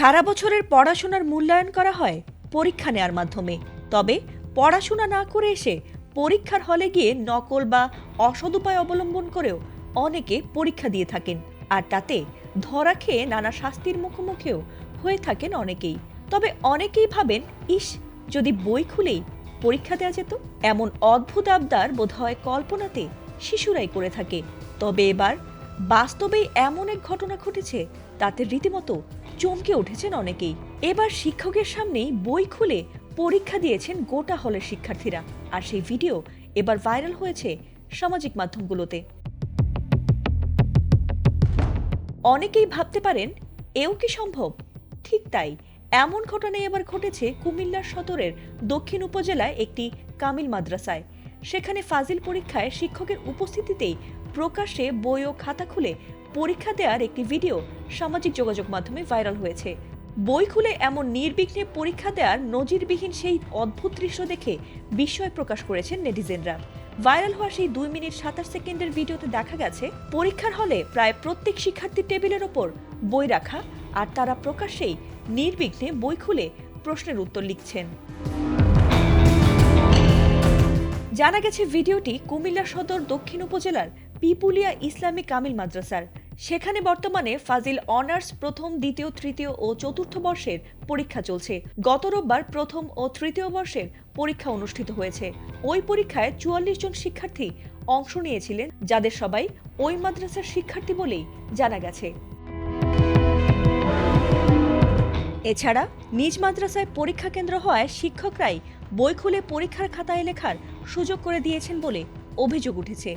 সারা বছরের পড়াশোনার মূল্যায়ন করা হয় পরীক্ষা নেওয়ার মাধ্যমে। তবে পড়াশোনা না করে এসে পরীক্ষার হলে গিয়ে নকল বা অসৎ উপায় অবলম্বন করেও অনেকে পরীক্ষা দিয়ে থাকেন, আর তাতে ধরা খেয়ে নানা শাস্তির মুখোমুখিও হয়ে থাকেন অনেকেই। তবে অনেকেই ভাবেন, ইস, যদি বই খুলেই পরীক্ষা দেওয়া যেত। এমন অদ্ভুত আবদার বোধহয় কল্পনাতে শিশুরাই করে থাকে। তবে এবার বাস্তবেই এমন এক ঘটনা ঘটেছে, তাতে রীতিমতো চমকে উঠেছেন অনেকেই। এবার শিক্ষকের সামনেই বই খুলে পরীক্ষা দিয়েছেন গোটা হলের শিক্ষার্থীরা, আর সেই ভিডিও এবার ভাইরাল হয়েছে সামাজিক মাধ্যমগুলোতে। অনেকেই ভাবতে পারেন, এও কি সম্ভব? ঠিক তাই, এমন ঘটনাই এবার ঘটেছে কুমিল্লার সদরের দক্ষিণ উপজেলায় একটি কামিল মাদ্রাসায়। সেখানে ফাজিল পরীক্ষায় শিক্ষকের উপস্থিতিতেই প্রকাশ্যে বই ও খাতা খুলে পরীক্ষা দেওয়ার একটি ভিডিও সামাজিক যোগাযোগ মাধ্যমে ভাইরাল হয়েছে। বই খুলে এমন নির্বিঘ্নে পরীক্ষা দেওয়ার নজিরবিহীন সেই অদ্ভুত দৃশ্য দেখে বিস্ময় প্রকাশ করেছেন নেটিজেনরা। ভাইরাল হওয়া সেই 2 মিনিট 27 সেকেন্ডের ভিডিওতে দেখা গেছে পরীক্ষার হলে প্রায় প্রত্যেক শিক্ষার্থীর টেবিলের ওপর বই রাখা, আর তারা প্রকাশ্যেই নির্বিঘ্নে বই খুলে প্রশ্নের উত্তর লিখছেন। জানা গেছে ভিডিওটি কুমিল্লা সদর দক্ষিণ উপজেলার পিপুলিয়া ইসলামী কামিল মাদ্রাসার। সেখানে বর্তমানে ফাজিল অনার্স প্রথম, দ্বিতীয়, তৃতীয় ও চতুর্থ বর্ষের পরীক্ষা চলছে। গত রোববার প্রথম ও তৃতীয় বর্ষের পরীক্ষা অনুষ্ঠিত হয়েছে। ওই পরীক্ষায় 44 জন শিক্ষার্থী অংশ নিয়েছিলেন, যাদের সবাই ওই মাদ্রাসার শিক্ষার্থী বলেই জানা গেছে। এছাড়া নিজ মাদ্রাসায় পরীক্ষা কেন্দ্র হওয়ায় শিক্ষকরাই বই খুলে পরীক্ষার খাতায় লেখার সুযোগ করে দিয়েছেন বলে অভিযোগ উঠেছে।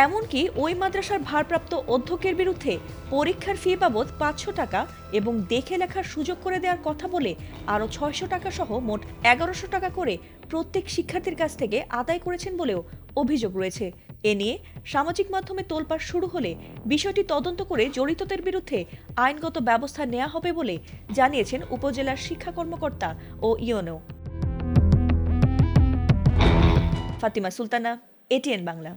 এমনকি ওই মাদ্রাসার ভারপ্রাপ্ত অধ্যক্ষের বিরুদ্ধে পরীক্ষার ফি বাবদ 500 টাকা এবং দেখে লেখার সুযোগ করে দেওয়ার কথা বলে আরও 600 টাকা সহ মোট 1100 টাকা করে প্রত্যেক শিক্ষার্থীর কাছ থেকে আদায় করেছেন বলেও অভিযোগ রয়েছে। এ নিয়ে সামাজিক মাধ্যমে তোলপাড় শুরু হলে বিষয়টি তদন্ত করে জড়িতদের বিরুদ্ধে আইনগত ব্যবস্থা নেওয়া হবে বলে জানিয়েছেন উপজেলার শিক্ষা কর্মকর্তা ও ইউনো। ফাতিমা সুলতানা, এটিএন বাংলা।